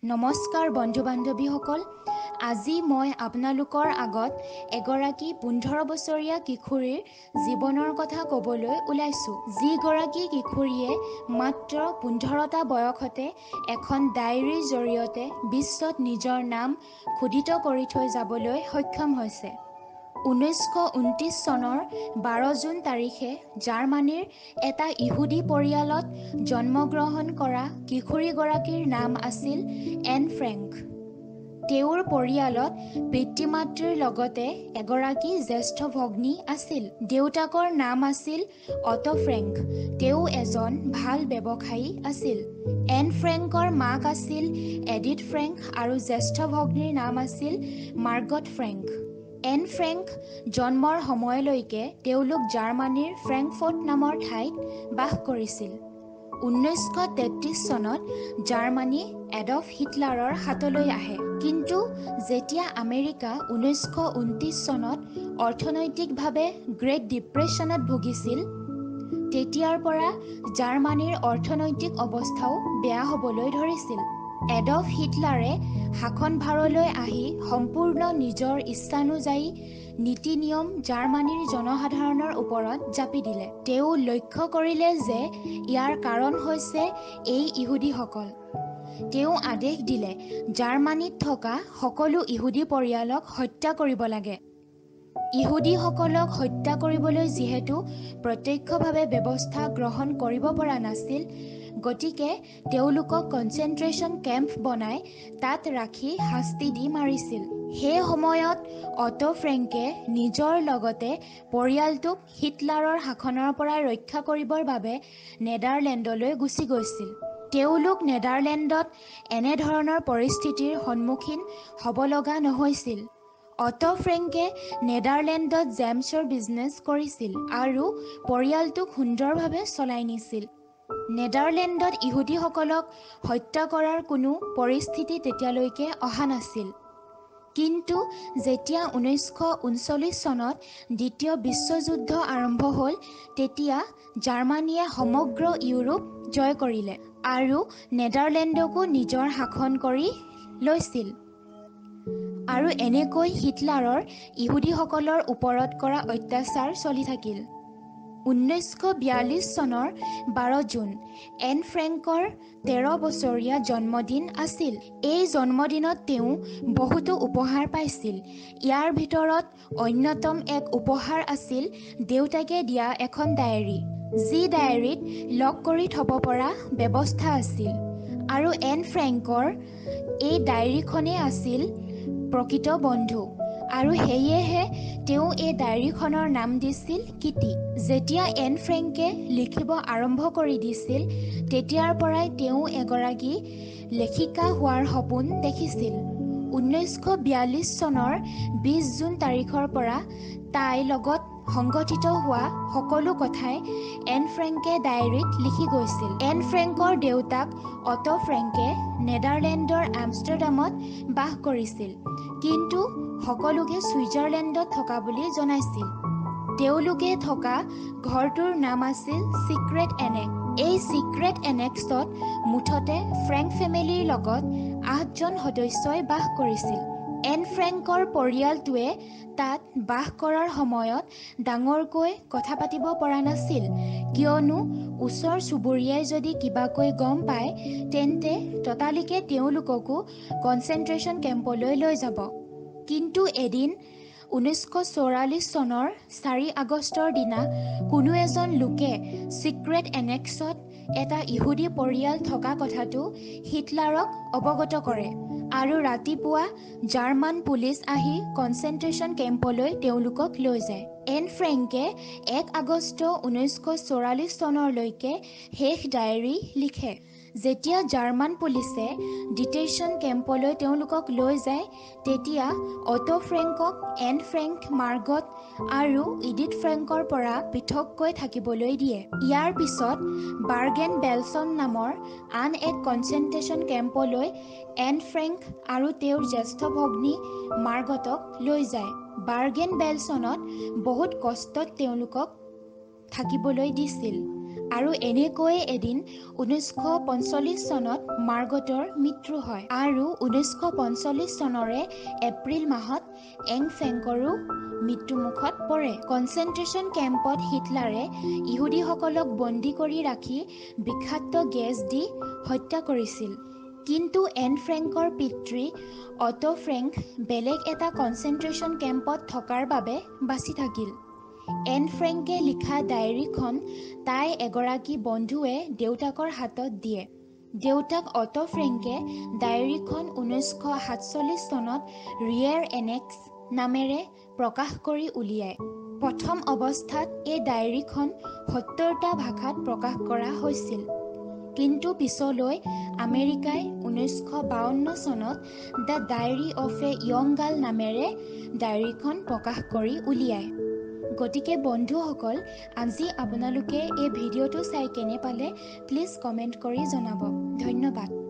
নমস্কাৰ বন্ধু বান্ধৱীসকল, আজি মই আপোনালোকৰ আগত এগৰাকী 15 বছৰীয়া কিশোৰীৰ জীৱনৰ কথা ক'বলৈ ওলাইছোঁ। যিগৰাকী কিশোৰীয়ে মাত্ৰ 15টা বয়সতে এখন ডায়েৰীৰ জৰিয়তে বিশ্বত নিজৰ নাম খোদিত কৰি থৈ যাবলৈ সক্ষম হৈছে। 1929 চনৰ 12 জুন তাৰিখে জাৰ্মানীৰ এটা ইহুদী পৰিয়ালত জন্মগ্ৰহণ কৰা কিশোৰীগৰাকীৰ নাম আছিল এন ফ্ৰেংক। তেওঁৰ পৰিয়ালত পিতৃ-মাতৃৰ লগতে এগৰাকী জ্যেষ্ঠ ভগ্নী আছিল। দেউতাকৰ নাম আছিল অটো ফ্ৰেংক। তেওঁ এজন ভাল ব্যৱসায়ী আছিল। এন ফ্ৰেংকৰ মাক আছিল এডিথ ফ্ৰেংক আৰু জ্যেষ্ঠ ভগ্নীৰ নাম আছিল মাৰ্গট ফ্ৰেংক। এন ফ্ৰেংক জন্মৰ সময়লৈকে তেওঁলোক জাৰ্মানীৰ ফ্ৰেংকফৰ্ট নামৰ ঠাইত বাস কৰিছিল। 1933 চনত জাৰ্মানী এডল্ফ হিটলাৰৰ হাতলৈ আহে। কিন্তু যেতিয়া আমেৰিকা 1929 চনত অৰ্থনৈতিকভাৱে গ্ৰেট ডিপ্ৰেছনত ভুগিছিল, তেতিয়াৰ পৰা জাৰ্মানীৰ অৰ্থনৈতিক অৱস্থাও বেয়া হ'বলৈ ধৰিছিল। এডল্ফ হিটলাৰে শাসনভাৰলৈ আহি সম্পূৰ্ণ নিজৰ ইচ্ছানুযায়ী নীতি-নিয়ম জাৰ্মানীৰ জনসাধাৰণৰ ওপৰত জাপি দিলে। তেওঁ লক্ষ্য কৰিলে যে ইয়াৰ কাৰণ হৈছে এই ইহুদীসকল। তেওঁ আদেশ দিলে জাৰ্মানীত থকা সকলো ইহুদী পৰিয়ালক হত্যা কৰিব লাগে। ইহুদীসকলক হত্যা কৰিবলৈ যিহেতু প্ৰত্যক্ষভাৱে ব্যৱস্থা গ্ৰহণ কৰিব পৰা নাছিল, গতিকে তেওঁলোকক কনচেনট্ৰেশ্যন কেম্প বনাই তাত ৰাখি শাস্তি দি মাৰিছিল। সেই সময়ত অটো ফ্ৰেংকে নিজৰ লগতে পৰিয়ালটোক হিটলাৰৰ শাসনৰ পৰা ৰক্ষা কৰিবৰ বাবে নেদাৰলেণ্ডলৈ গুচি গৈছিল। তেওঁলোক নেদাৰলেণ্ডত এনেধৰণৰ পৰিস্থিতিৰ সন্মুখীন হ'ব লগা নহৈছিল। অটো ফ্ৰেংকে নেদাৰলেণ্ডত জেমছৰ বিজনেছ কৰিছিল আৰু পৰিয়ালটোক সুন্দৰভাৱে চলাই নিছিল। নেদাৰলেণ্ডত ইহুদীসকলক হত্যা কৰাৰ কোনো পৰিস্থিতি তেতিয়ালৈকে অহা নাছিল। কিন্তু যেতিয়া 1939 চনত দ্বিতীয় বিশ্বযুদ্ধ আৰম্ভ হ'ল, তেতিয়া জাৰ্মানীয়ে সমগ্ৰ ইউৰোপ জয় কৰিলে আৰু নেদাৰলেণ্ডকো নিজৰ শাসন কৰি লৈছিল। আৰু এনেকৈ হিটলাৰৰ ইহুদীসকলৰ ওপৰত কৰা অত্যাচাৰ চলি থাকিল। 1942 চনৰ 12 জুন এন ফ্ৰেংকৰ 13 বছৰীয়া জন্মদিন আছিল। এই জন্মদিনত তেওঁ বহুতো উপহাৰ পাইছিল। ইয়াৰ ভিতৰত অন্যতম এক উপহাৰ আছিল দেউতাকে দিয়া এখন ডায়েৰী, যি ডায়েৰীত লক কৰি থ'ব পৰা ব্যৱস্থা আছিল। আৰু এন ফ্ৰেংকৰ এই ডায়েৰীখনেই আছিল প্ৰকৃত বন্ধু, আৰু সেয়েহে তেওঁ এই ডায়েৰীখনৰ নাম দিছিল কিটি। যেতিয়া এন ফ্ৰেংকে লিখিব আৰম্ভ কৰি দিছিল, তেতিয়াৰ পৰাই তেওঁ এগৰাকী লেখিকা হোৱাৰ সপোন দেখিছিল। 1942 চনৰ 20 জুন তাৰিখৰ পৰা তাইৰ লগত সংঘটিত হোৱা সকলো কথাই এন ফ্ৰেংকে ডায়েৰীত লিখি গৈছিল। এন ফ্ৰেংকৰ দেউতাক অটো ফ্ৰেংকে নেদাৰলেণ্ডৰ আমষ্টাৰডামত বাস কৰিছিল, কিন্তু সকলোকে ছুইজাৰলেণ্ডত থকা বুলি জনাইছিল। তেওঁলোকে থকা ঘৰটোৰ নাম আছিল চিক্ৰেট এনেক্স। এই চিক্ৰেট এনেক্সত মুঠতে ফ্ৰেংক ফেমিলিৰ লগত 8 জন সদস্যই বাস কৰিছিল। এন ফ্ৰেংকৰ পৰিয়ালটোৱে তাত বাস কৰাৰ সময়ত ডাঙৰকৈ কথা পাতিব পৰা নাছিল, কিয়নো ওচৰ চুবুৰীয়াই যদি কিবাকৈ গম পায়, তেন্তে ততালিকে তেওঁলোককো কনচেনট্ৰেশ্যন কেম্পলৈ লৈ যাব। কিন্তু এদিন 1944 চনৰ 4 আগষ্টৰ দিনা কোনো এজন লোকে চিক্ৰেট এনেক্সত এটা ইহুদী পৰিয়াল থকা কথাটো হিটলাৰক অৱগত কৰে আৰু ৰাতিপুৱা জাৰ্মান পুলিচ আহি কনচেনট্ৰেশ্যন কেম্পলৈ তেওঁলোকক লৈ যায়। এন ফ্ৰেংকে 1 আগষ্ট 1944 চনলৈকে শেষ ডায়েৰী লিখে। যেতিয়া জাৰ্মান পুলিচে ডিটেনশ্যন কেম্পলৈ তেওঁলোকক লৈ যায়, তেতিয়া অটো ফ্ৰেংকক এন ফ্ৰেংক, মাৰ্গট আৰু ইডিথ ফ্ৰেংকৰ পৰা পৃথককৈ থাকিবলৈ দিয়ে। ইয়াৰ পিছত বাৰ্গেন বেলছন নামৰ আন এক কনচেনট্ৰেশ্যন কেম্পলৈ এন ফ্ৰেংক আৰু তেওঁৰ জ্যেষ্ঠ ভগ্নী মাৰ্গটক লৈ যায়। বাৰ্গেন বেলছনত বহুত কষ্টত তেওঁলোকক থাকিবলৈ দিছিল। আৰু এনেকৈয়ে এদিন 1945 চনত মাৰ্গটৰ মৃত্যু হয় আৰু 1945 চনৰে এপ্ৰিল মাহত এং ফ্ৰেংকৰো মৃত্যুমুখত পৰে। কনচেনট্ৰেশ্যন কেম্পত হিটলাৰে ইহুদীসকলক বন্দী কৰি ৰাখি বিষাক্ত গেছ দি হত্যা কৰিছিল। কিন্তু এন ফ্ৰেংকৰ পিতৃ অটো ফ্ৰেংক বেলেগ এটা কনচেনট্ৰেশ্যন কেম্পত থকাৰ বাবে বাচি থাকিল। এন ফ্ৰেংকে লিখা ডায়েৰীখন তাই এগৰাকী বন্ধুৱে দেউতাকৰ হাতত দিয়ে। দেউতাক অটো ফ্ৰেংকে ডায়েৰীখন 1947 চনত ৰিয়েৰ এনেক্স নামেৰে প্ৰকাশ কৰি উলিয়ায়। প্ৰথম অৱস্থাত এই ডায়েৰীখন 70টা ভাষাত প্ৰকাশ কৰা হৈছিল। কিন্তু পিছলৈ আমেৰিকাই 1952 চনত the diary of a young girl নামেৰে ডায়েৰীখন প্ৰকাশ কৰি উলিয়ায়। গতিকে বন্ধুসকল, আজি আপোনালোকে এই ভিডিঅ'টো চাই কেনে পালে প্লিজ কমেণ্ট কৰি জনাব। ধন্যবাদ।